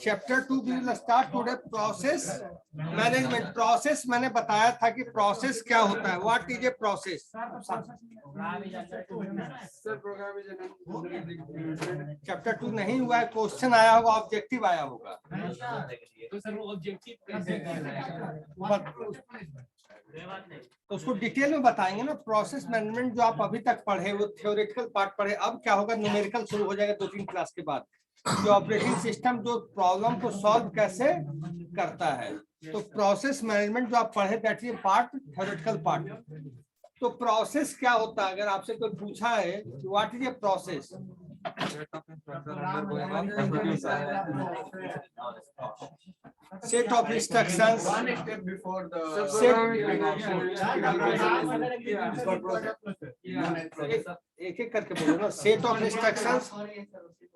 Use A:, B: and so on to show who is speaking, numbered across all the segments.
A: Chapter 2 we will start today process management. Process मैंने बताया था कि प्रोसेस क्या होता है, what is a process. Chapter 2 नहीं हुआ है, क्वेश्चन आया होगा, ऑब्जेक्टिव आया होगा।
B: तो सर वो ऑब्जेक्टिव
A: तो उसको डिटेल में बताएंगे ना। प्रोसेस मैनेजमेंट जो आप अभी तक पढ़े वो थ्योरेटिकल पार्ट पढ़े, अब क्या होगा, न्यूमेरिकल शुरू हो जाएगा 2-3 क्लास के बाद। जो ऑपरेटिंग सिस्टम जो प्रॉब्लम को सॉल्व कैसे करता है, तो प्रोसेस मैनेजमेंट जो आप पढ़े that is part, theoretical part. तो प्रोसेस क्या होता है, अगर आपसे कोई पूछा है what is a process, set of instructions, एक एक करके बोलो ना। Set of instructions,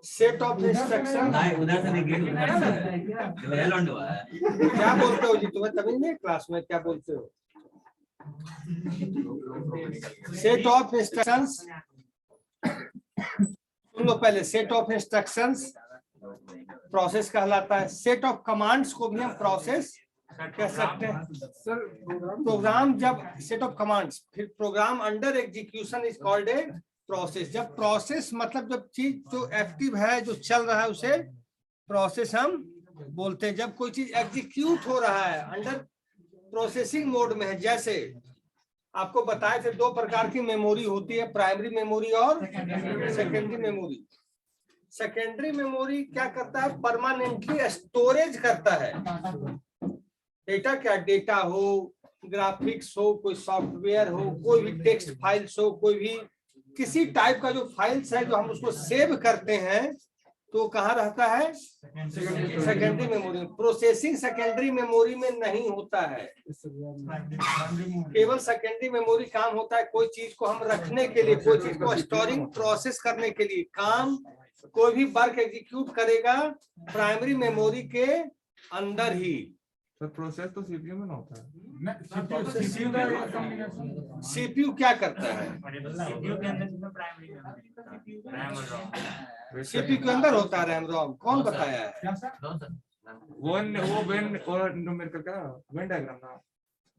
A: set of instruction.
B: उधर से
A: क्या बोलते हो जी, तुम्हें तभी नहीं क्लास में क्या बोलते हो। सेट ऑफ इंस्ट्रक्शंस, सुन लो पहले। सेट ऑफ इंस्ट्रक्शंस प्रोसेस कहलाता है। सेट ऑफ कमांड्स को भी हम प्रोसेस कह सकते हैं। प्रोग्राम जब सेट ऑफ कमांड्स, फिर program under execution is called a process. जब प्रोसेस मतलब जब चीज जो एक्टिव है, जो चल रहा है, उसे प्रोसेस हम बोलते हैं। जब कोई चीज एग्जीक्यूट हो रहा है, अंडर प्रोसेसिंग मोड में है। जैसे आपको बताए थे 2 प्रकार की मेमोरी होती है, प्राइमरी मेमोरी और सेकेंडरी मेमोरी। सेकेंडरी मेमोरी क्या करता है, परमानेंटली स्टोरेज करता है डेटा। क्या डेटा हो, ग्राफिक्स हो, कोई सॉफ्टवेयर हो, कोई भी टेक्स्ट फाइल्स हो, कोई भी किसी टाइप का जो फाइल्स है जो हम उसको सेव करते हैं, तो कहाँ रहता है, secondary memory. Processing secondary memory में नहीं होता है। केवल सेकेंडरी मेमोरी काम होता है कोई चीज को हम रखने के लिए, कोई चीज को स्टोरिंग प्रोसेस करने के लिए। काम कोई भी वर्क एग्जीक्यूट करेगा प्राइमरी मेमोरी के अंदर ही।
C: तो प्रोसेस तो सीपीयू में ना होता है।
A: सीपीयू क्या करता है,
B: सीपीयू के अंदर प्राइमरी मेमोरी रैम और रोम।
A: सीपीयू के अंदर होता है रैम रोम, कौन बताया है।
C: वो वेन और न्यूमेरिकल का वेन डायग्राम ना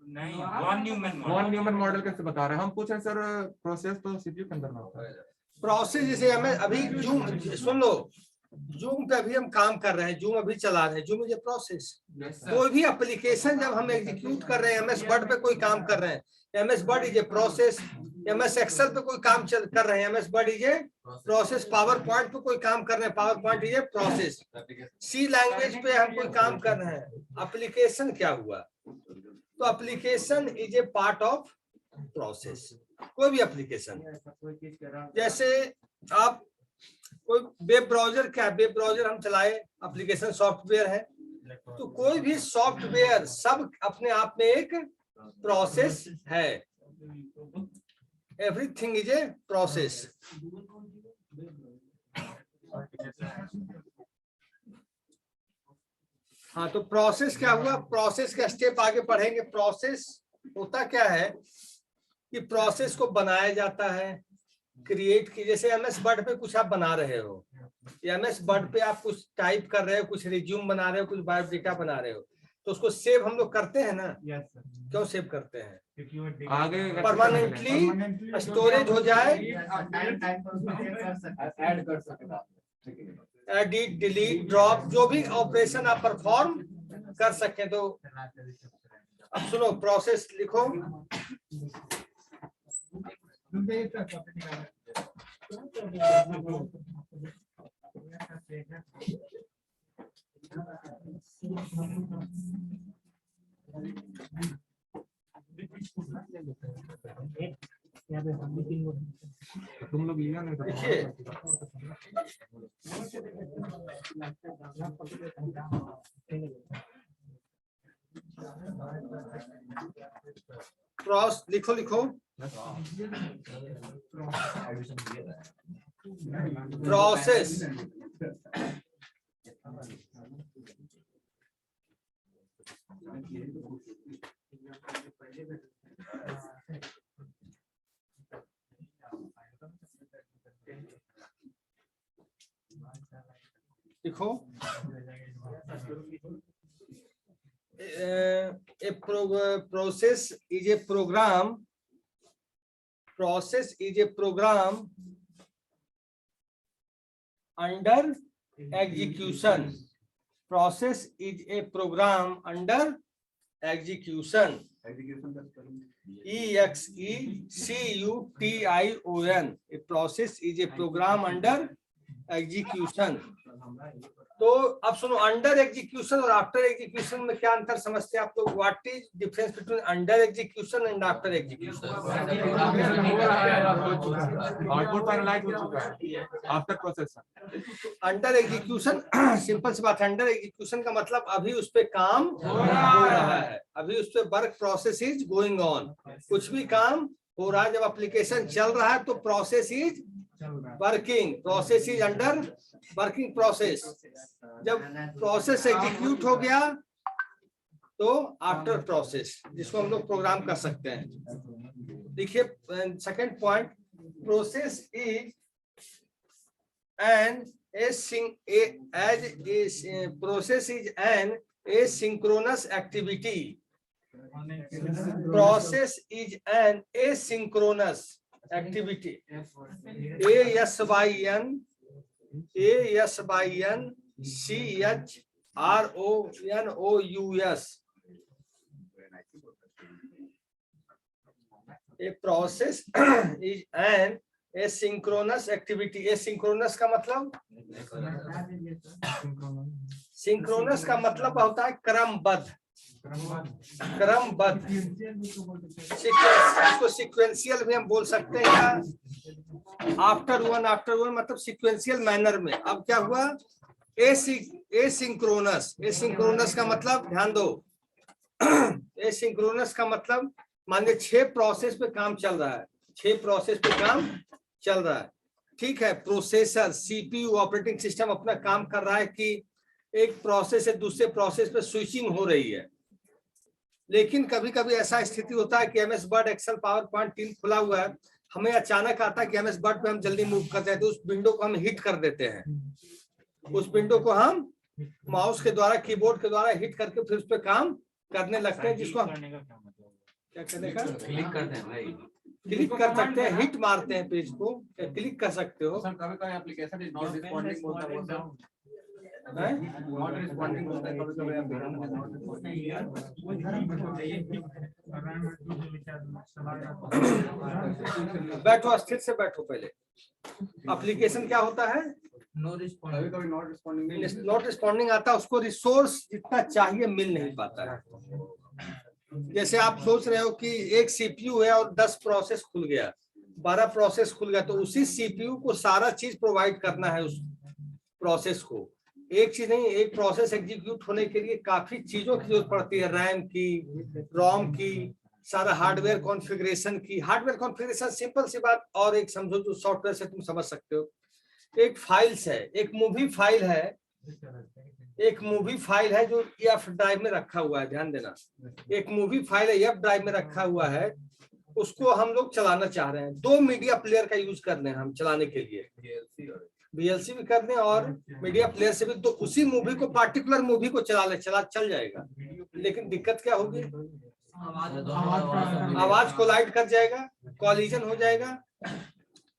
B: नहीं, वॉन न्यूमन
C: मॉडल कैसे बता रहे हैं हम। पूछे सर प्रोसेस तो सीपीयू के अंदर ना होता है।
A: प्रोसेस जैसे हमें अभी जूम, सुन लो, जूम पे अभी हम काम कर रहे हैं, जूम अभी चला रहे हैं, जूम इज ए प्रोसेस। कोई भी एप्लीकेशन जब हम एग्जीक्यूट कर रहे हैं, एमएस वर्ड पे कोई काम कर रहे हैं, MS Word is a process. MS Excel पे कोई काम कर रहे हैं, MS Word is a process. PowerPoint पे कोई काम कर रहे हैं, PowerPoint is a process. C language पे हम कोई काम कर रहे हैं, एप्लीकेशन क्या हुआ, तो application is a part of process. कोई भी एप्लीकेशन, जैसे आप कोई वेब ब्राउजर, क्या वेब ब्राउजर हम चलाए, एप्लीकेशन सॉफ्टवेयर है। तो कोई भी सॉफ्टवेयर सब अपने आप में एक प्रोसेस है। Everything is a process. हाँ, तो प्रोसेस क्या हुआ, प्रोसेस का स्टेप आगे पढ़ेंगे। प्रोसेस होता क्या है कि प्रोसेस को बनाया जाता है, क्रिएट की। जैसे एमएस वर्ड पे कुछ आप बना रहे हो, एमएस वर्ड पे आप कुछ टाइप कर रहे हो, कुछ रिज्यूम बना रहे हो, कुछ बायोडेटा बना रहे हो, तो उसको सेव हम लोग करते हैं ना। क्यों सेव करते हैं,
C: आगे
A: परमानेंटली स्टोरेज हो जाए, एडिट, डिलीट, ड्रॉप, जो भी ऑपरेशन आप परफॉर्म कर सकें। तो अब सुनो, प्रोसेस लिखो।
C: तुम लोग लिया नहीं
A: क्रॉस लिखो, लिखो प्रोसेस। देखो process is a program. Process is a program under execution. Process is a program under execution. EXECUTION. A process is a program under execution. तो अब सुनो, अंडर एग्जीक्यूशन और आफ्टर एग्जीक्यूशन में क्या अंतर समझते हैं आप लोग? What is difference between under execution and after execution?
C: Output finalize हो चुका है after process.
A: Under execution simple सी बात है, अंडर एग्जीक्यूशन का मतलब अभी उस पे काम हो रहा है, अभी उस पे work process is going on, कुछ भी काम हो रहा है। जब एप्लीकेशन चल रहा है तो process is working, process is under working process. जब प्रोसेस एग्जीक्यूट हो गया तो आफ्टर प्रोसेस, जिसको हम लोग प्रोग्राम कर सकते हैं। देखिए second point, process is an process is an asynchronous activity. Process is an asynchronous activity. ASYNCHRONOUS. A process is an asynchronous activity. asynchronous का मतलब, सिंक्रोनस का मतलब होता है क्रमबद्ध, क्रमबद्ध। इसको सीक्वेंशियल भी हम बोल सकते हैं, या आफ्टर वन मतलब सीक्वेंशियल मैनर में। अब क्या हुआ, एसिंक्रोनस। एसिंक्रोनस का मतलब ध्यान दो, एसिंक्रोनस का मतलब मान लीजिए 6 प्रोसेस पे काम चल रहा है, 6 प्रोसेस पे काम चल रहा है, ठीक है। प्रोसेसर सीपीयू ऑपरेटिंग सिस्टम अपना काम कर रहा है कि एक प्रोसेस से दूसरे प्रोसेस पे स्विचिंग हो रही है। लेकिन कभी कभी ऐसा स्थिति होता है कि MS Word, Excel, PowerPoint 3 खुला हुआ है, हमें अचानक आता है कि एमएस वर्ड पे हम जल्दी मूव करते हैं, तो उस विंडो को हम हिट कर देते हैं। उस विंडो को हम माउस के द्वारा, कीबोर्ड के द्वारा हिट करके फिर उस पर काम करने लगते हैं, जिसको क्या करने का,
B: क्लिक करते हैं भाई,
A: क्लिक कर सकते हैं, हिट मारते हैं पेज को, क्लिक कर सकते हो।
B: कभी-कभी एप्लीकेशन इज नॉट रिस्पोंडिंग बोलता है,
A: नॉट
B: रिस्पोंडिंग बोलता है, कभी-कभी
A: बैठो, स्थिर से बैठो। पहले एप्लीकेशन क्या होता है,
B: नो रिस्पोंडिंग, कभी-कभी
A: नॉट रिस्पॉन्डिंग आता है, उसको रिसोर्स जितना चाहिए मिल नहीं पाता है। जैसे आप सोच रहे हो कि एक सीपीयू है और 10 प्रोसेस खुल गया, 12 प्रोसेस खुल गया, तो उसी सीपीयू को सारा चीज प्रोवाइड करना है उस प्रोसेस को। एक चीज नहीं, एक प्रोसेस एग्जीक्यूट होने के लिए काफी चीजों की जरूरत पड़ती है, रैम की, रोम की, सारा हार्डवेयर कॉन्फ़िगरेशन की। हार्डवेयर कॉन्फ़िगरेशन सिंपल सी बात, और एक समझो जो सॉफ्टवेयर से तुम समझ सकते हो, एक फाइल्स है, एक मूवी फाइल है, एक मूवी फाइल है जो एफ ड्राइव में रखा हुआ है, ध्यान देना। एक मूवी फाइल है एफ ड्राइव में रखा हुआ है, उसको हम लोग चलाना चाह रहे हैं। 2 मीडिया प्लेयर का यूज कर रहे हैं हम चलाने के लिए, VLC भी कर दें और मीडिया प्लेयर से भी, तो उसी मूवी को, पार्टिकुलर मूवी को चल जाएगा। लेकिन दिक्कत क्या होगी, आवाज कोलाइड कर जाएगा, कॉलिजन हो जाएगा।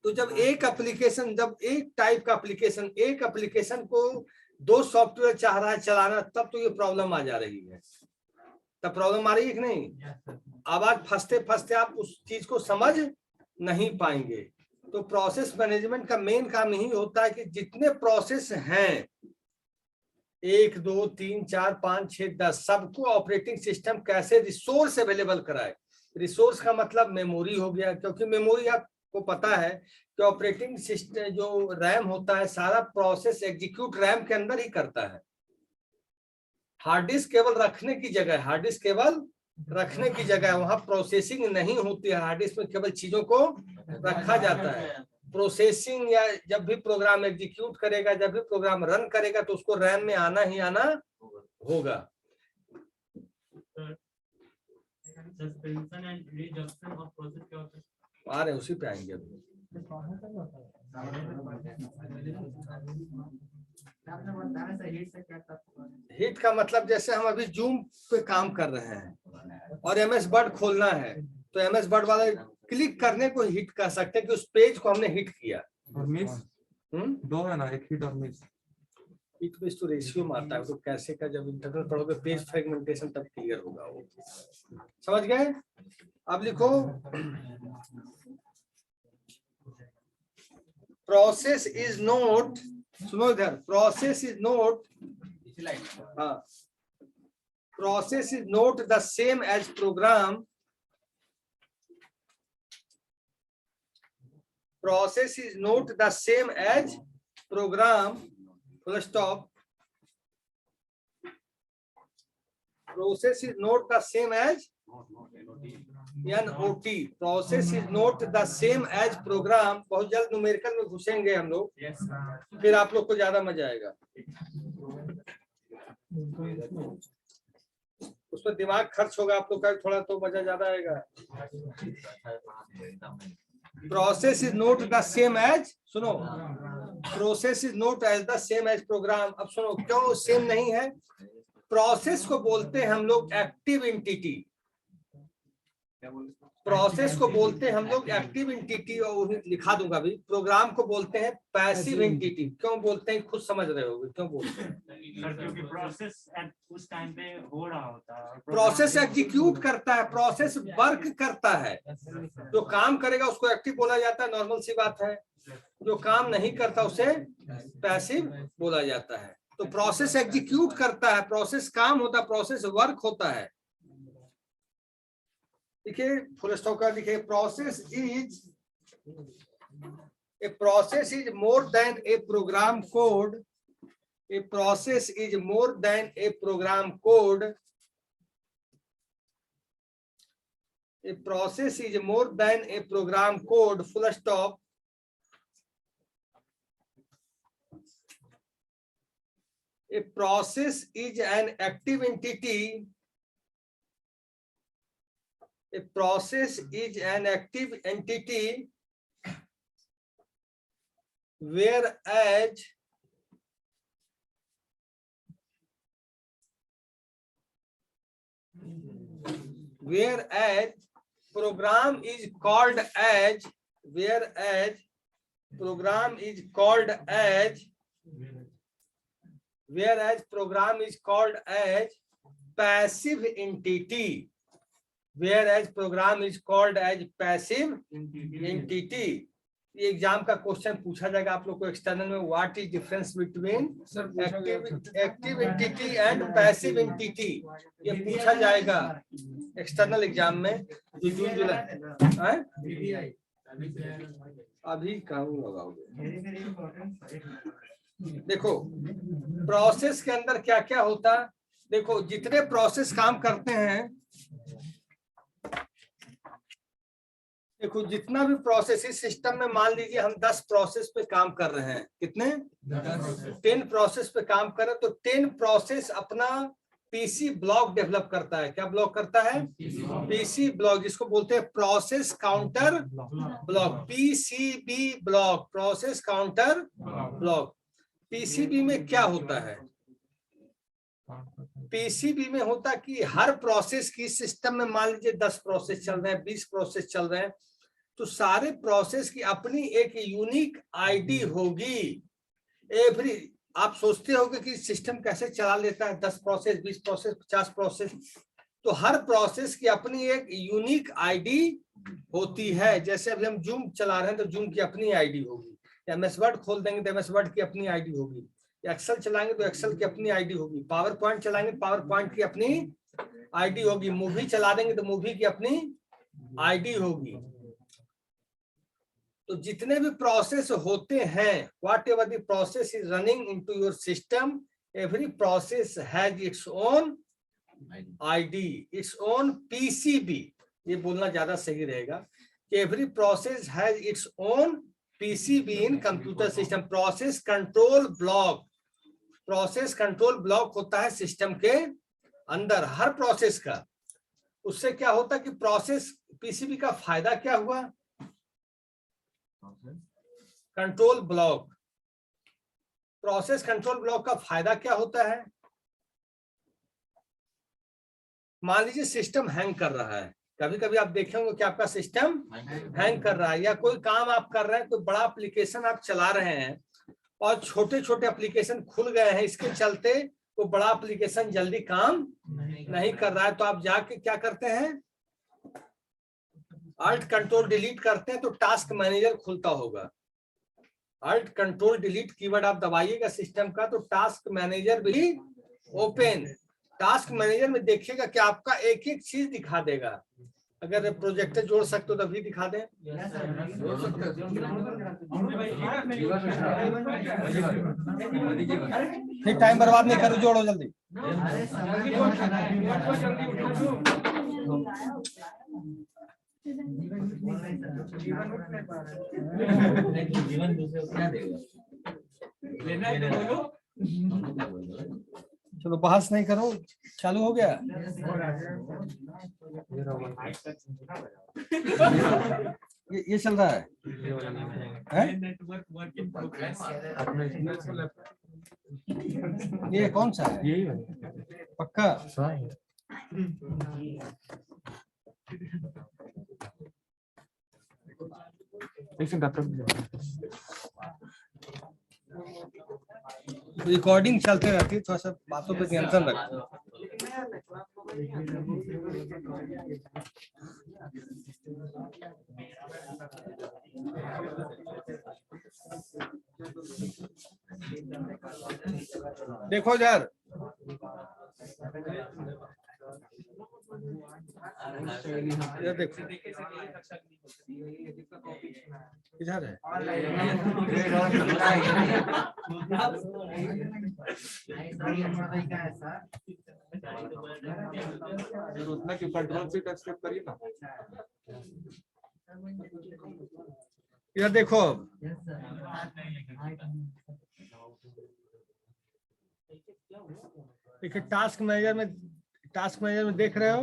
A: तो जब एक एप्लीकेशन, जब एक टाइप का एप्लीकेशन, एक एप्लीकेशन को 2 सॉफ्टवेयर चाह रहा है चलाना, तब तो ये प्रॉब्लम आ जा रही है। तब प्रॉब्लम आ रही है कि नहीं? आवाज फंसते फंसते आप उस चीज को समझ नहीं पाएंगे। तो प्रोसेस मैनेजमेंट का मेन काम यही होता है कि जितने प्रोसेस हैं, 1 2 3 4 5 6 10, सबको ऑपरेटिंग सिस्टम कैसे रिसोर्स अवेलेबल कराए। रिसोर्स का मतलब मेमोरी हो गया, क्योंकि मेमोरी आपको पता है कि ऑपरेटिंग सिस्टम जो रैम होता है, सारा प्रोसेस एग्जीक्यूट रैम के अंदर ही करता है। हार्ड डिस्क केवल रखने की जगह, हार्ड डिस्क केवल रखने की जगह, वहां प्रोसेसिंग नहीं होती है। हार्ड डिस्क में केवल चीजों को रखा जाता है। प्रोसेसिंग या जब भी प्रोग्राम एग्जीक्यूट करेगा, जब भी प्रोग्राम रन करेगा, तो उसको रैम में आना ही आना होगा। आ रहे उसी पे आएंगे अभी। हिट का मतलब जैसे हम अभी जूम पे काम कर रहे हैं और MS वर्ड खोलना है, तो MS वर्ड वाले क्लिक करने को हिट कह सकते हैं कि उस पेज को हमने हिट किया।
C: और मिस दो है ना, एक हिट और मिस।
A: हिट मिस तो रेशियो में आता है, तो कैसे का जब इंटरनल पढ़ोगे पेज फ्रेगमेंटेशन तब क्लियर होगा वो। समझ गए? अब लिखो प्रोसेस इज नोट, सुनो इधर, प्रोसेस इज नोट, हाँ, process is not the same as program, process is not the same as program, full stop. Process is not the same as NOT. Process is not the same as program. बहुत जल्द numerical में घुसेंगे हम लोग, फिर आप लोग को ज्यादा मजा आएगा। उस पर दिमाग खर्च होगा आप लोग का, थोड़ा तो मजा ज्यादा आएगा। Process is not the same as, सुनो, process is not as the same as program. अब सुनो क्यों सेम नहीं है? प्रोसेस को बोलते हैं हम लोग एक्टिव एंटिटी, प्रोसेस को बोलते हैं हम लोग एक्टिव एंटिटी, और लिखा दूंगा अभी। प्रोग्राम को बोलते हैं पैसिव एंटिटी। क्यों बोलते हैं खुद समझ रहे होगे क्यों बोलते हैं।
B: सर क्योंकि प्रोसेस उस टाइम पे हो रहा होता है,
A: प्रोसेस एग्जीक्यूट करता है, प्रोसेस वर्क करता है। जो काम करेगा उसको एक्टिव बोला जाता है, नॉर्मल सी बात है। जो काम नहीं करता उसे पैसिव बोला जाता है। तो प्रोसेस एग्जीक्यूट करता है, प्रोसेस काम होता है, प्रोसेस वर्क होता है। देखिए फुल स्टॉप का लिखिए, process is more than a program code. A process is more than a program code. A process is more than a program code, full stop. A process is an active entity. A process is an active entity, whereas program is called as, program is called as passive entity, whereas program is called as passive entity। ये exam का question पूछा जाएगा आप लोग को external में, what is difference between active entity and passive entity, ये पूछा जाएगा एक्सटर्नल एग्जाम में। जून जुलाई अभी कहाँ लगाओगे। देखो प्रोसेस के अंदर क्या क्या होता है, देखो जितने प्रोसेस काम करते हैं, देखो जितना भी प्रोसेस इस सिस्टम में, मान लीजिए हम 10 प्रोसेस पे काम कर रहे हैं, कितने 10 प्रोसेस पे काम कर रहे हैं, तो 10 प्रोसेस अपना पीसी ब्लॉक डेवलप करता है। क्या ब्लॉक करता है? पीसी ब्लॉक, जिसको बोलते हैं process counter block, PCB block, process counter block. PCB में क्या होता है? पीसीबी में होता कि हर प्रोसेस की, सिस्टम में मान लीजिए 10 प्रोसेस चल रहे हैं, 20 प्रोसेस चल रहे हैं, तो सारे प्रोसेस की अपनी एक यूनिक आईडी होगी। एवरी, आप सोचते होगे कि सिस्टम कैसे चला लेता है 10 प्रोसेस, 20 प्रोसेस, 50 प्रोसेस, तो हर प्रोसेस की अपनी एक यूनिक आईडी होती है। जैसे अभी हम जूम चला रहे हैं तो जूम की अपनी आईडी होगी, MS वर्ड खोल देंगे तो MS वर्ड की अपनी आईडी होगी, एक्सेल चलाएंगे तो एक्सेल की अपनी आईडी होगी, पावर पॉइंट चलाएंगे पावर पॉइंट की अपनी आईडी होगी, मूवी चला देंगे तो मूवी की अपनी आईडी होगी। तो जितने भी प्रोसेस होते हैं, what ever the process is running into your system, every process has its own ID, its own PCB. ये बोलना ज्यादा सही रहेगा कि every process has its own PCB in computer system. Process control block, process control block होता है system के अंदर हर प्रोसेस का। उससे क्या होता है कि प्रोसेस पीसीबी का फायदा क्या हुआ? Control block, process control block का फायदा क्या होता है? मान लीजिए सिस्टम हैंग कर रहा है, कभी कभी आप देखे होंगे कि आपका सिस्टम हैंग कर रहा है, या कोई काम आप कर रहे हैं, कोई बड़ा एप्लीकेशन आप चला रहे हैं और छोटे छोटे एप्लीकेशन खुल गए हैं, इसके चलते वो बड़ा एप्लीकेशन जल्दी काम नहीं कर रहा है, तो आप जाके क्या करते हैं, अल्ट कंट्रोल डिलीट करते हैं तो टास्क मैनेजर खुलता होगा। अल्ट कंट्रोल डिलीट कीवर्ड आप दबाइएगा सिस्टम का तो टास्क मैनेजर भी ओपन। टास्क मैनेजर में देखिएगा कि आपका एक एक चीज दिखा देगा। अगर प्रोजेक्टर जोड़ सकते हो तभी दिखा दें। नहीं, टाइम बर्बाद नहीं करो, जोड़ो जल्दी।
B: जीवन दूसरे को क्या देगा? लेना है तो बोलो।
A: चलो बहस नहीं करो, चालू हो गया। ये चल रहा है,
B: नेटवर्क वर्क इन प्रोग्रेस।
A: ये कौन सा है?
C: यही है
A: पक्का? रिकॉर्डिंग चलते रहती है, थोड़ा सा बातों पे नियंत्रण रखो। देखो यार, ये देखो इधर है।
C: उतना क्यों, कंट्रोल से टच करिए ना।
A: इधर देखो, देखिए टास्क मैनेजर में देख रहे हो।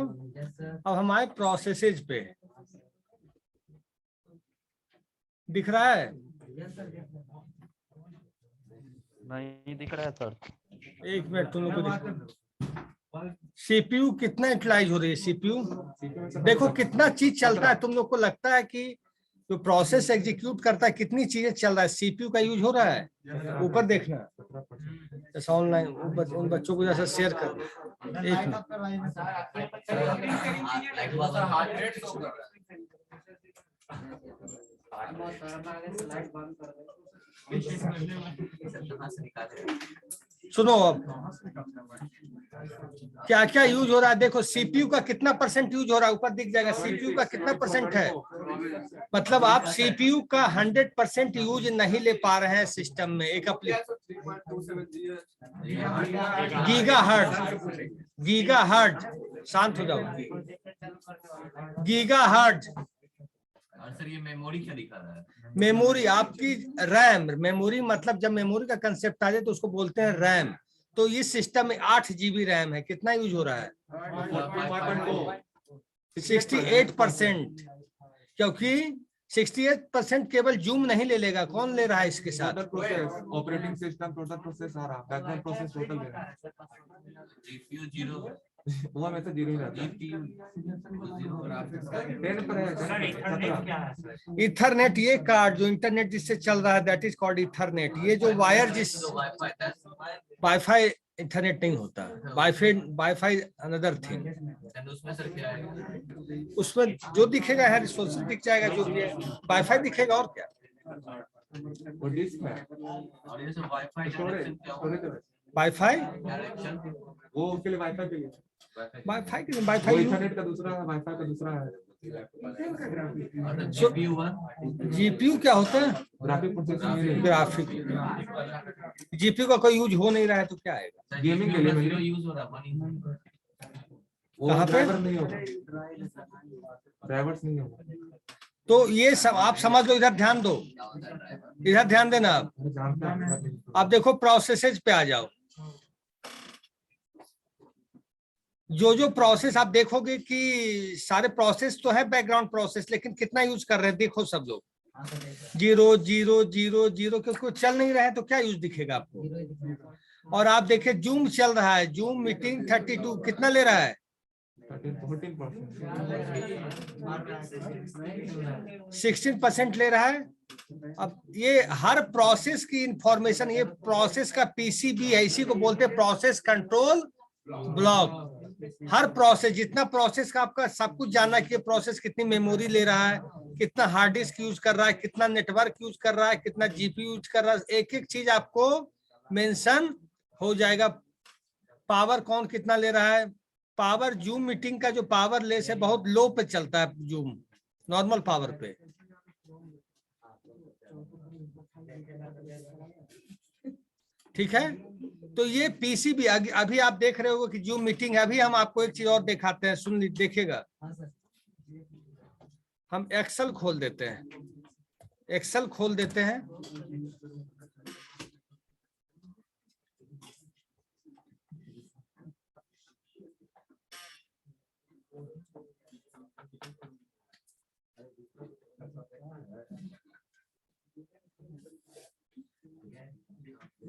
A: अब हमारे प्रोसेसेज पे दिख रहा है?
D: नहीं दिख रहा है सर।
A: एक मिनट, तुम लोग को सीपीयू कितना यूटिलाइज हो रही है? सीपीयू देखो कितना चीज चलता है। तुम लोग को लगता है कि जो प्रोसेस एग्जीक्यूट करता है कितनी चीजें चल रहा है, सीपीयू का यूज हो रहा है? ऊपर देखना, जैसा ऑनलाइन उन बच्चों को जैसा शेयर कर। एक सुनो, अब क्या क्या यूज हो रहा है देखो। सीपीयू का कितना % यूज हो रहा है, ऊपर दिख जाएगा। सीपीयू का कितना % है, मतलब आप सीपीयू का 100% यूज नहीं ले पा रहे हैं सिस्टम में। एक गीगाहर्ट्ज, शांत हो जाओ। गीगाहर्ट्ज।
B: सर ये मेमोरी क्या दिखा रहा है?
A: मेमोरी आपकी रैम। मेमोरी मतलब जब मेमोरी का कंसेप्ट आ जाए तो उसको बोलते हैं रैम। तो इस सिस्टम में 8 GB रैम है। कितना यूज हो रहा है? 68%। क्योंकि 68% केवल जूम नहीं ले लेगा, कौन ले रहा है इसके साथ?
C: ऑपरेटिंग सिस्टम, टोटल प्रोसेस आ रहा, बैकग्राउंड प्रोसेस टोटल ले रहा है।
B: जीपीयू 0
C: वो में तो 0 ही रहता है। 10 पर है।
B: सर इंटरनेट क्या है सर?
A: इथरनेट, ये कार्ड जो इंटरनेट जिससे चल रहा है दैट इज कॉल्ड इथरनेट। ये जो वायर जिस वाईफाई इंटरनेट नहीं होता, वाईफाई अनदर थिंग।
B: उसमें सर क्या है?
A: उसमें जो दिखेगा है रिसोर्स दिख जाएगा, जो भी है वाईफाई दिखेगा और क्या।
C: वो डिस्क में
B: और ये सब वाईफाई
C: स्टोरेज
A: वाईफाई
B: डायरेक्शन
C: वो उसके लिए वाईफाई के लिए,
A: वाईफाई के
C: वो
A: वाईफाई
C: इंटरनेट का दूसरा है, वाईफाई का दूसरा है।
B: जीपीयू 1
A: जीपीयू क्या होता है?
C: Graphic processing unit.
A: Graphic. GPU का कोई यूज हो नहीं रहा है तो क्या आएगा?
C: गेमिंग के लिए
B: जीरो यूज हो रहा है।
C: कहां पे
A: ड्राइवर
C: नहीं होगा, ड्राइवर्स नहीं होगा।
A: तो ये सब आप समझ लो। इधर ध्यान दो, इधर ध्यान देना। आप
C: जानते हैं
A: आप देखो प्रोसेसेज पे आ जाओ। जो प्रोसेस आप देखोगे कि सारे प्रोसेस तो है बैकग्राउंड प्रोसेस, लेकिन कितना यूज कर रहे हैं देखो सब लोग। 0 0 0 0, क्योंकि चल नहीं रहा है तो क्या यूज दिखेगा आपको। और आप देखें जूम चल रहा है, जूम मीटिंग 32 कितना ले रहा है, 16% ले रहा है। अब ये हर प्रोसेस की इंफॉर्मेशन, ये प्रोसेस का पीसीबी है, इसी को बोलते हैं प्रोसेस कंट्रोल ब्लॉक। हर प्रोसेस, जितना प्रोसेस का आपका सब कुछ जानना कि प्रोसेस कितनी मेमोरी ले रहा है, कितना हार्ड डिस्क यूज कर रहा है, कितना नेटवर्क यूज कर रहा है, कितना जीपीयू यूज कर रहा है, एक एक चीज आपको मेंशन हो जाएगा। पावर कौन कितना ले रहा है, पावर जूम मीटिंग का जो पावर लेस है बहुत लो पे चलता है जूम, नॉर्मल पावर पे। ठीक है, तो ये पीसीबी अभी आप देख रहे हो कि जूम मीटिंग है। अभी हम आपको एक चीज और दिखाते हैं, सुन देखिएगा। हम एक्सेल खोल देते हैं, एक्सेल खोल देते हैं।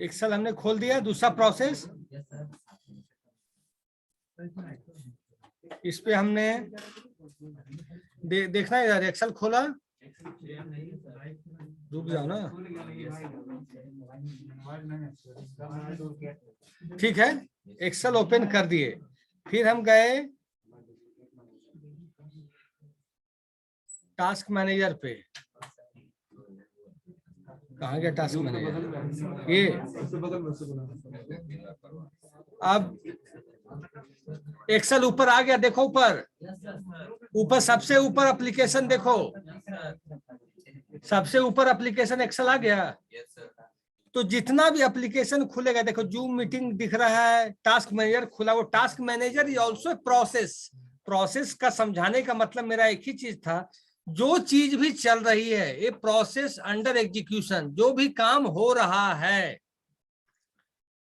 A: एक्सेल हमने खोल दिया। दूसरा प्रोसेस, इस पे हमने देखना है यार, एक्सेल खोला, रुक जाओ ना। ठीक है, एक्सेल ओपन कर दिए, फिर हम गए टास्क मैनेजर पे। कहाँ गया टास्क मैनेजर, ये। अब एक्सेल ऊपर आ गया, देखो ऊपर, ऊपर सबसे ऊपर एप्लीकेशन देखो, सबसे ऊपर एप्लीकेशन एक्सेल आ गया। तो जितना भी एप्लीकेशन खुलेगा, देखो जूम मीटिंग दिख रहा है, टास्क मैनेजर खुला, वो task manager is also process. Process का समझाने का मतलब मेरा एक ही चीज था, जो चीज भी चल रही है ये प्रोसेस अंडर एग्जीक्यूशन, जो भी काम हो रहा है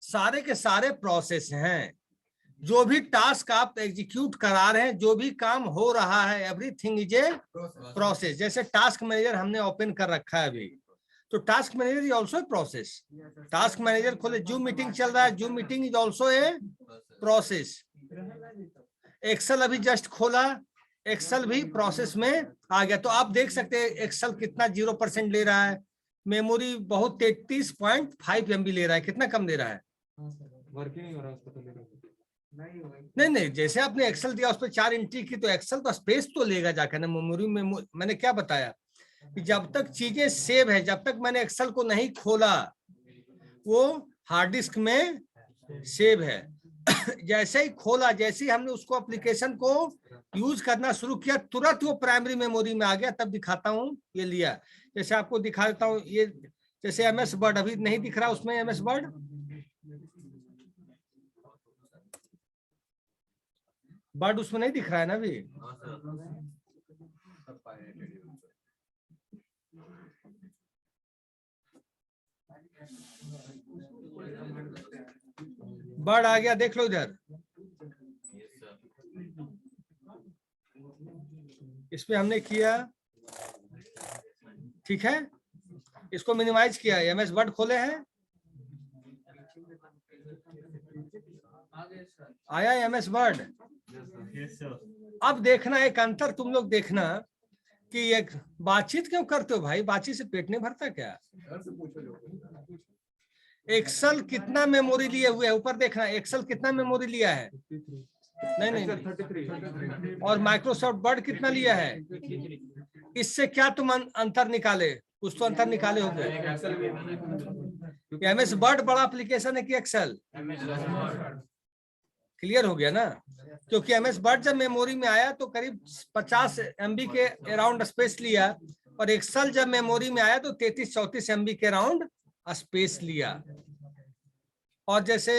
A: सारे के सारे प्रोसेस हैं। जो भी टास्क आप एग्जीक्यूट करा रहे हैं, जो भी काम हो रहा है, एवरीथिंग इज ए प्रोसेस। जैसे टास्क मैनेजर हमने ओपन कर रखा है अभी, तो task manager is also a process. Task manager खोले, जूम मीटिंग चल रहा है, Zoom meeting is also a process. Excel अभी जस्ट खोला, एक्सेल भी प्रोसेस में आ गया। तो आप देख सकते हैं एक्सेल कितना 0% ले रहा है, मेमोरी बहुत 33.5 MB ले रहा है। कितना कम ले रहा है,
C: वर्क ही नहीं हो रहा उसका तो लेकर।
A: नहीं, जैसे आपने एक्सेल दिया उस पर 4 एंट्री की, तो एक्सेल तो स्पेस तो लेगा जाकर ना मेमोरी में। मैंने क्या बताया कि जब तक चीजें सेव है, जब तक मैंने एक्सेल को नहीं खोला वो हार्ड डिस्क में सेव है। जैसे ही खोला, जैसे ही हमने उसको एप्लीकेशन को यूज करना शुरू किया, तुरंत वो प्राइमरी मेमोरी में आ गया। तब दिखाता हूं ये लिया, जैसे आपको दिखा देता हूं। ये जैसे एमएस वर्ड अभी नहीं दिख रहा उसमें, एमएस वर्ड उसमें नहीं दिख रहा है ना अभी। वर्ड आ गया, देख लो इधर। इस पे हमने किया, ठीक है, इसको मिनिमाइज किया, एमएस वर्ड खोले हैं, आया एमएस वर्ड। अब देखना एक अंतर, तुम लोग देखना कि एक बातचीत क्यों करते हो भाई, बातचीत से पेट नहीं भरता क्या। एक्सेल कितना मेमोरी लिए हुए है, ऊपर देखना, एक्सेल कितना मेमोरी लिया है, नहीं 33। और माइक्रोसॉफ्ट वर्ड कितना लिया है, इससे क्या तुम अंतर निकाले, कुछ तो अंतर निकाले होंगे। एमएस वर्ड बड़ा एप्लीकेशन है कि एक्सेल, क्लियर हो गया ना। क्योंकि एमएस वर्ड जब मेमोरी में आया तो करीब 50 MB के अराउंड स्पेस लिया, और एक्सेल जब मेमोरी में आया तो 33-34 MB के अराउंड स्पेस लिया। और जैसे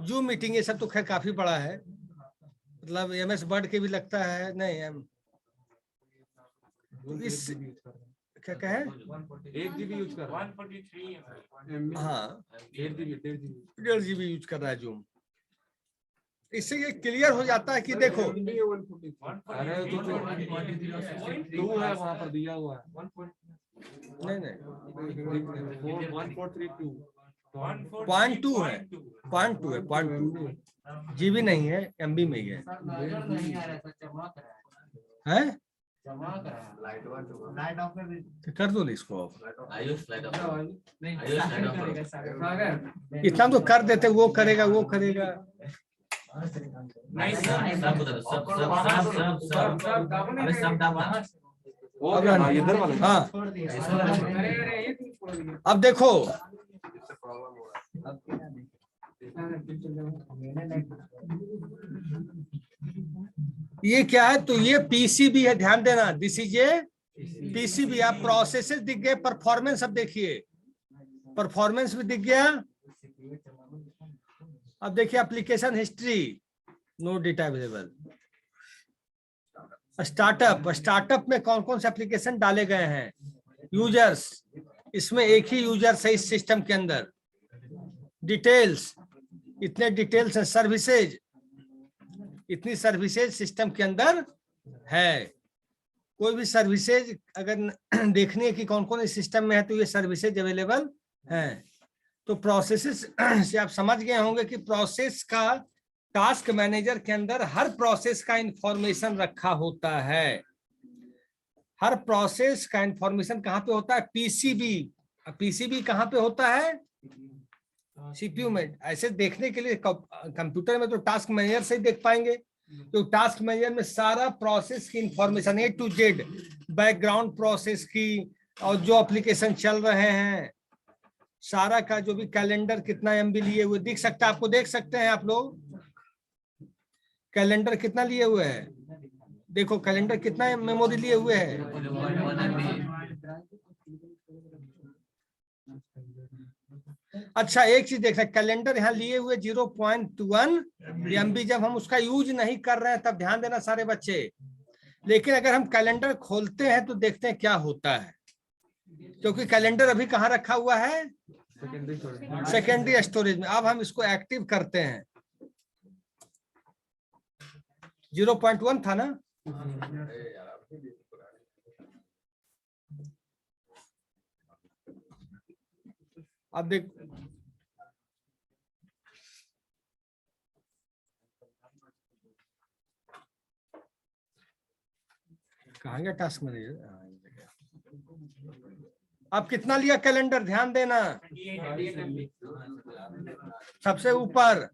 A: जूम मीटिंग ये सब तो खैर काफी बड़ा है, मतलब एमएस वर्ड के भी लगता है, नहीं इस क्या कहे
C: 1 GB यूज कर रहा है,
B: 143
C: हाँ
A: 1.5 GB यूज कर रहा है जूम। इससे ये क्लियर हो जाता है कि देखो,
C: अरे तो 2 है वहां पर दिया हुआ है।
A: नहीं नहीं
C: 1432
A: 0.2 है, 0.2 है, 0.2 GB नहीं है, MB में ही है। हैं? तो कर दो ना इसको ऑफ। इतना तो कर देते, वो करेगा वो करेगा।
B: नहीं
C: इधर वाला
A: हाँ अब देखो, ये क्या है, तो ये पीसीबी है, ध्यान देना, दिस इज ए पीसीबी। आप प्रोसेसेस दिख गए, परफॉर्मेंस अब देखिए, परफॉर्मेंस भी दिख गया। अब देखिए application history, no data available. Startup, startup में कौन कौन से एप्लीकेशन डाले गए हैं, यूजर्स, इसमें एक ही यूजर्स है इस सिस्टम के अंदर। डिटेल्स, इतने डिटेल्स हैं। सर्विसेज, इतनी सर्विसेज सिस्टम के अंदर है। कोई भी सर्विसेज अगर देखनी है कि कौन कौन इस सिस्टम में है, तो ये सर्विसेज अवेलेबल है। तो प्रोसेसेस से आप समझ गए होंगे कि प्रोसेस का टास्क मैनेजर के अंदर हर प्रोसेस का इंफॉर्मेशन रखा होता है। हर प्रोसेस का इंफॉर्मेशन कहाँ पे होता है, पीसीबी। पीसीबी कहाँ पे होता है, सीपीयू में। ऐसे देखने के लिए कंप्यूटर में तो टास्क मैनेजर से ही देख पाएंगे। तो टास्क मैनेजर में सारा प्रोसेस की information A to Z, background process की, और जो एप्लीकेशन चल रहे हैं सारा का, जो भी कैलेंडर कितना MB लिए हुए दिख सकता है आपको, देख सकते हैं आप लोग कैलेंडर कितना लिए हुए है। देखो कैलेंडर कितना मेमोरी लिए हुए है, अच्छा एक चीज देख सकते, कैलेंडर यहाँ लिए हुए 0.1 MB। जब हम उसका यूज नहीं कर रहे हैं तब ध्यान देना सारे बच्चे। लेकिन अगर हम कैलेंडर खोलते हैं तो देखते हैं क्या होता है, क्योंकि कैलेंडर अभी कहाँ रखा हुआ है, सेकेंडरी स्टोरेज में। अब हम इसको एक्टिव करते हैं, 0.1 था ना। अब देख, कहाँ गया टास्क मैनेजर। अब कितना लिया कैलेंडर, ध्यान देना, सबसे ऊपर,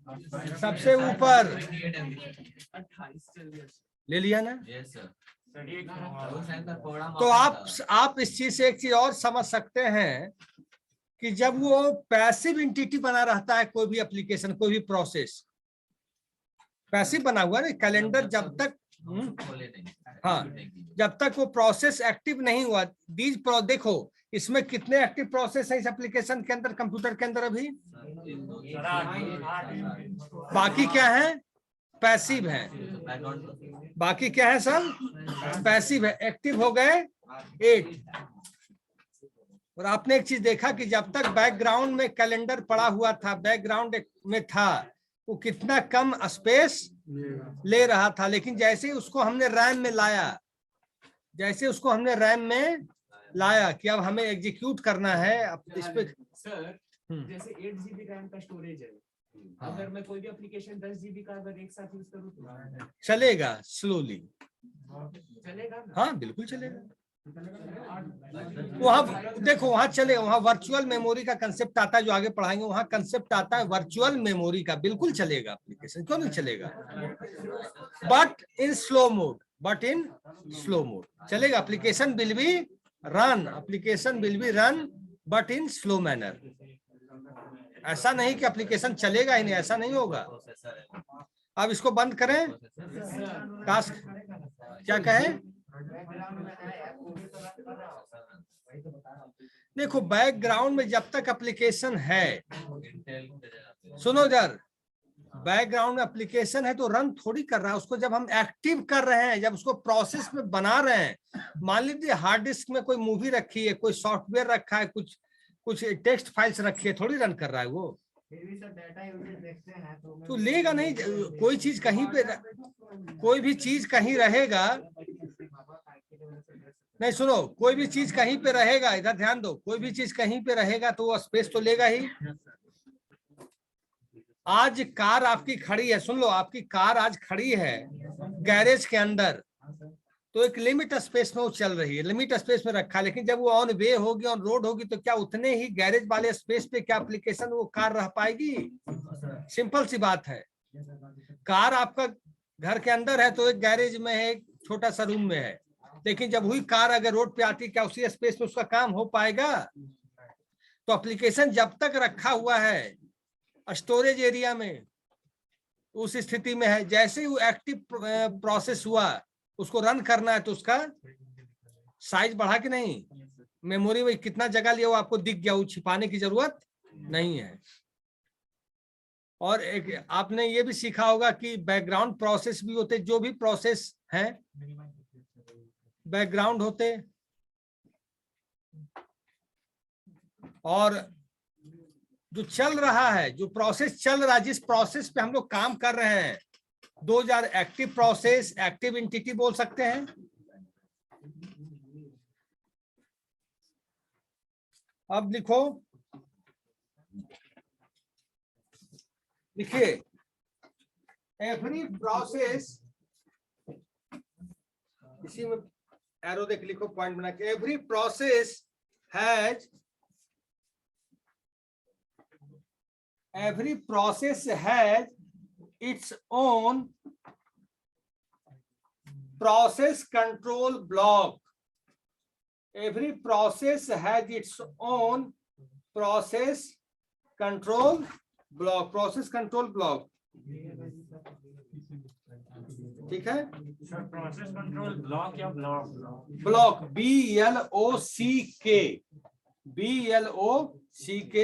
A: सबसे ऊपर ले लिया ना। तो आप इस चीज से एक चीज और समझ सकते हैं कि जब वो पैसिव एंटिटी बना रहता है, कोई भी एप्लीकेशन, कोई भी प्रोसेस पैसिव बना हुआ है, कैलेंडर जब तक हाँ, जब तक वो प्रोसेस एक्टिव नहीं हुआ। देखो इसमें कितने एक्टिव प्रोसेस है इस एप्लीकेशन के अंदर, कंप्यूटर के अंदर अभी, बाकी क्या है, पैसिव है। बाकी क्या है सब, पैसिव है। एक्टिव हो गए 8। और आपने एक चीज देखा कि जब तक बैकग्राउंड में कैलेंडर पड़ा हुआ था, बैकग्राउंड में था, वो कितना कम स्पेस ले रहा था। लेकिन जैसे ही उसको हमने रैम में लाया, जैसे उसको हमने रैम में लाया कि अब हमें एग्जीक्यूट करना है इस पे।
E: सर जैसे 8 GB रैम का स्टोरेज है, अगर मैं कोई भी एप्लीकेशन 10 GB का अगर एक साथ यूज करूँ तो
A: चलेगा, स्लोली
E: चलेगा ना?
A: हाँ बिल्कुल चलेगा। वहाँ देखो, वहाँ चले, वहाँ वर्चुअल मेमोरी का कंसेप्ट आता है, जो आगे पढ़ाएंगे वहाँ कंसेप्ट आता है वर्चुअल मेमोरी का। बिल्कुल चलेगा एप्लीकेशन, क्यों नहीं चलेगा, but in slow mode, but in slow mode चलेगा। Application will be run, application will be run but in slow manner. ऐसा नहीं कि एप्लीकेशन चलेगा ही नहीं, ऐसा नहीं होगा। अब इसको बंद करें, टास्क क्या कहे, देखो बैकग्राउंड में जब तक एप्लीकेशन है, सुनो जर, बैकग्राउंड में एप्लीकेशन है तो रन थोड़ी कर रहा है उसको। जब हम एक्टिव कर रहे हैं, जब उसको प्रोसेस में बना रहे हैं, मान लीजिए हार्ड डिस्क में कोई मूवी रखी है, कोई सॉफ्टवेयर रखा है, कुछ टेक्स्ट फाइल्स रखी है, थोड़ी रन कर रहा है वो। तो लेगा नहीं, कोई चीज कहीं पे, कोई भी चीज कहीं रहेगा, नहीं सुनो, कोई भी चीज कहीं पे रहेगा, इधर ध्यान दो, कोई भी चीज कहीं पे रहेगा तो वो स्पेस तो लेगा ही। आज कार आपकी खड़ी है, सुन लो, आपकी कार आज खड़ी है गैरेज के अंदर, तो एक लिमिट स्पेस में वो चल रही है, लिमिट स्पेस में रखा है, लेकिन जब वो ऑन वे होगी, ऑन रोड होगी, तो क्या उतने ही गैरेज वाले स्पेस पे क्या एप्लीकेशन वो कार रह पाएगी? सिंपल सी बात है। कार आपका घर के अंदर है तो एक गैरेज में है, एक छोटा सा रूम में है, लेकिन जब हुई कार अगर रोड पे आती, क्या उसी स्पेस में उसका काम हो पाएगा? तो एप्लीकेशन जब तक रखा हुआ है स्टोरेज एरिया में, उस स्थिति में है। जैसे ही वो एक्टिव प्रोसेस हुआ, उसको रन करना है, तो उसका साइज बढ़ा कि नहीं, मेमोरी में कितना जगह लिया वो आपको दिख गया, वो छिपाने की जरूरत नहीं है। और एक आपने ये भी सीखा होगा कि बैकग्राउंड प्रोसेस भी होते, जो भी प्रोसेस है बैकग्राउंड होते, और जो चल रहा है, जो प्रोसेस चल रहा है, जिस प्रोसेस पे हम लोग काम कर रहे हैं, 2000 एक्टिव प्रोसेस, एक्टिव एंटिटी बोल सकते हैं। अब लिखो, लिखिए, एवरी प्रोसेस, इसी में एरो देख लिखो, पॉइंट बना के, every process has, every process has its own process control block. Every process has its own process control block. Process control block. ठीक है?
B: प्रोसेस कंट्रोल ब्लॉक या block?
A: Block, BLOCK, BLOCK।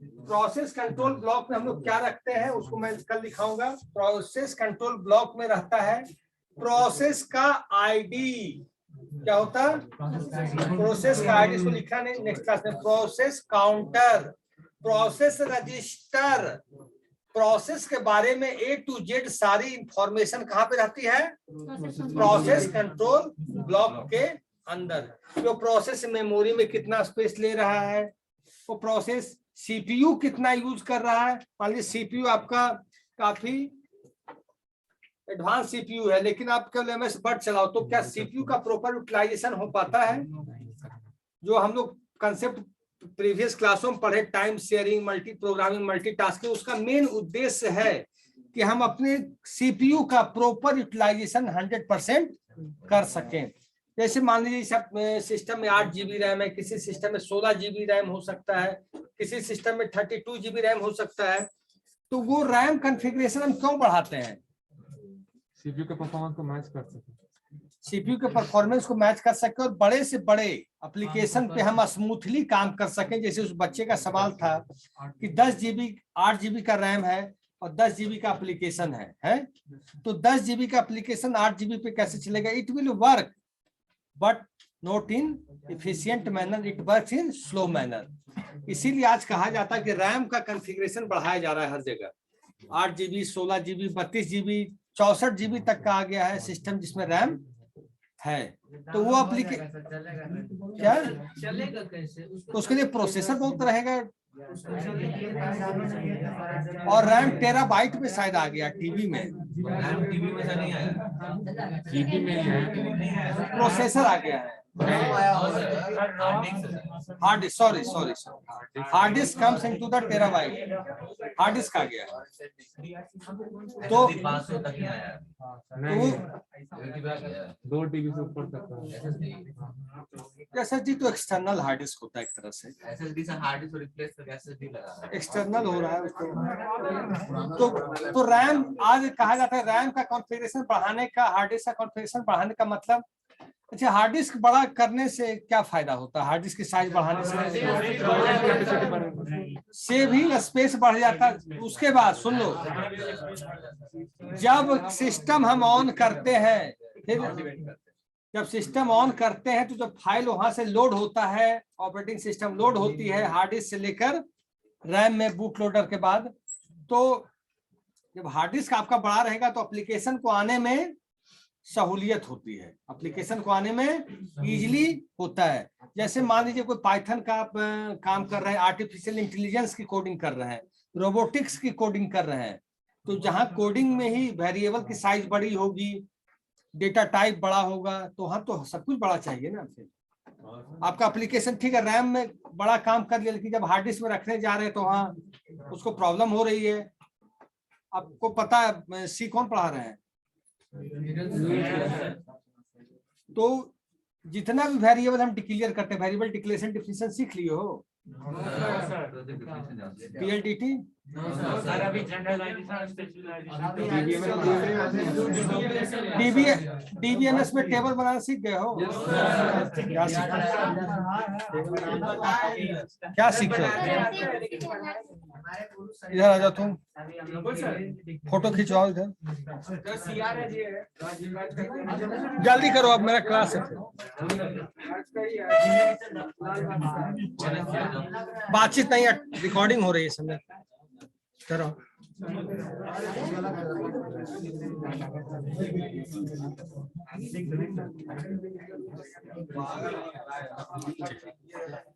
A: Process control block में हम लोग क्या रखते हैं, उसको मैं कल दिखाऊंगा। प्रोसेस कंट्रोल ब्लॉक में रहता है प्रोसेस का आईडी। क्या होता है? प्रोसेस का आईडी, इसको लिखा नहीं नेक्स्ट क्लास में। Process counter, process register, process के बारे में A to Z सारी इंफॉर्मेशन कहाँ पे रहती है? प्रोसेस कंट्रोल ब्लॉक के अंदर। जो प्रोसेस मेमोरी में कितना स्पेस ले रहा है, वो प्रोसेस सीपीयू कितना यूज कर रहा है। मान लीजिए सीपीयू आपका काफी एडवांस सीपीयू है, लेकिन आप केवल MS वर्ड चलाओ, तो क्या सीपीयू का प्रॉपर यूटिलाइजेशन हो पाता है? जो हम लोग कंसेप्ट प्रीवियस क्लासों में पढ़े, time sharing, multi programming, multitasking, उसका मेन उद्देश्य है कि हम अपने सीपीयू का प्रॉपर यूटिलाइजेशन 100% कर सकें। जैसे मान लीजिए सिस्टम में 8 GB रैम है, किसी सिस्टम में 16 GB रैम हो सकता है, किसी सिस्टम में 32 GB रैम हो सकता है। तो वो रैम कॉन्फ़िगरेशन हम क्यों बढ़ाते हैं?
C: सीपीयू के परफॉर्मेंस को मैच कर सके,
A: सीपीयू के परफॉर्मेंस को मैच कर सके, और बड़े से बड़े एप्लीकेशन पे हम स्मूथली काम कर सकें। जैसे उस बच्चे का सवाल था कि 10 GB 8 GB का रैम है और 10 GB का एप्लीकेशन है, तो 10 GB का एप्लीकेशन 8 GB पे कैसे चलेगा? It will work but not in efficient manner, it works in slow manner. इसीलिए आज कहा जाता है कि रैम का कॉन्फ़िगरेशन बढ़ाया जा रहा है हर जगह। 8 GB, 16 GB, 32 GB, 64 GB तक का आ गया है सिस्टम जिसमें रैम है। तो वो एप्लीकेशन क्या
E: चलेगा कैसे?
A: तो उसके लिए प्रोसेसर बहुत रहेगा, और रैम टेराबाइट में शायद आ गया। टीवी में
B: रैम टीवी में से नहीं आया,
C: जीबी में ही है।
A: प्रोसेसर आ गया है। Hard disk, sorry hard disk comes into the terabyte, hard disk आ गया है। तो
B: 500 तक ही आया,
C: नहीं 2 TB से ऊपर तक का।
A: SSD तो एक्सटर्नल हार्ड डिस्क होता है एक तरह से,
B: एसएसडी से हार्ड डिस्क रिप्लेस करके एसएसडी लगा है।
A: एक्सटर्नल हो रहा है उसको। तो रैम, आज कहा जाता है रैम का कॉन्फ़िगरेशन बढ़ाने का, हार्ड डिस्क का कॉन्फ़िगरेशन बढ़ाने का मतलब, अच्छा हार्ड डिस्क बड़ा करने से क्या फायदा होता है? हार्ड डिस्क की साइज बढ़ाने से भी स्पेस बढ़ जाता है। उसके बाद सुन लो, जब सिस्टम हम ऑन करते हैं, फिर जब सिस्टम ऑन करते हैं तो जब फाइल वहां से लोड होता है, ऑपरेटिंग सिस्टम लोड होती है हार्ड डिस्क से लेकर रैम में बूट लोडर के बाद, तो जब हार्ड डिस्क आपका बड़ा रहेगा तो एप्लीकेशन को आने में सहूलियत होती है, एप्लीकेशन को आने में इजीली होता है। जैसे मान लीजिए कोई पाइथन का आप काम कर रहे हैं, आर्टिफिशियल इंटेलिजेंस की कोडिंग कर रहे हैं, रोबोटिक्स की कोडिंग कर रहे हैं, तो जहां कोडिंग में ही वेरिएबल की साइज बड़ी होगी, डेटा टाइप बड़ा होगा, तो वहां तो सब कुछ बड़ा चाहिए ना। फिर आपका एप्लीकेशन ठीक है रैम में बड़ा काम कर लिया, लेकिन जब हार्ड डिस्क में रखने जा रहे हैं तो वहां उसको प्रॉब्लम हो रही है। आपको पता है सी कौन पढ़ा रहे हैं? तो जितना भी वेरिएबल हम डिक्लेयर करते हैं, वेरिएबल डिक्लेरेशन डेफिनेशन सीख लिए हो? PLDT
B: सर अभी जनरलाइजेशन स्पेशलाइजेशन
A: DBMS में टेबल बनाना सीख गए हो? क्या सीखे? क्या सीखे? इधर आ जाओ तुम, फोटो खिंचवाओ इधर, जल्दी करो अब मेरा क्लास है। बातचीत नहीं, रिकॉर्डिंग हो रही है समय। करो।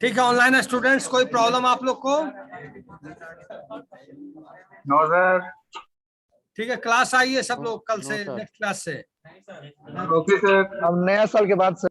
A: ठीक है ऑनलाइन स्टूडेंट्स, कोई प्रॉब्लम आप लोग को?
F: No sir.
A: ठीक है क्लास आइए सब लोग कल से,
D: sir.
A: नेक्स्ट क्लास से।
F: Okay sir.
G: अब नया साल के बाद सर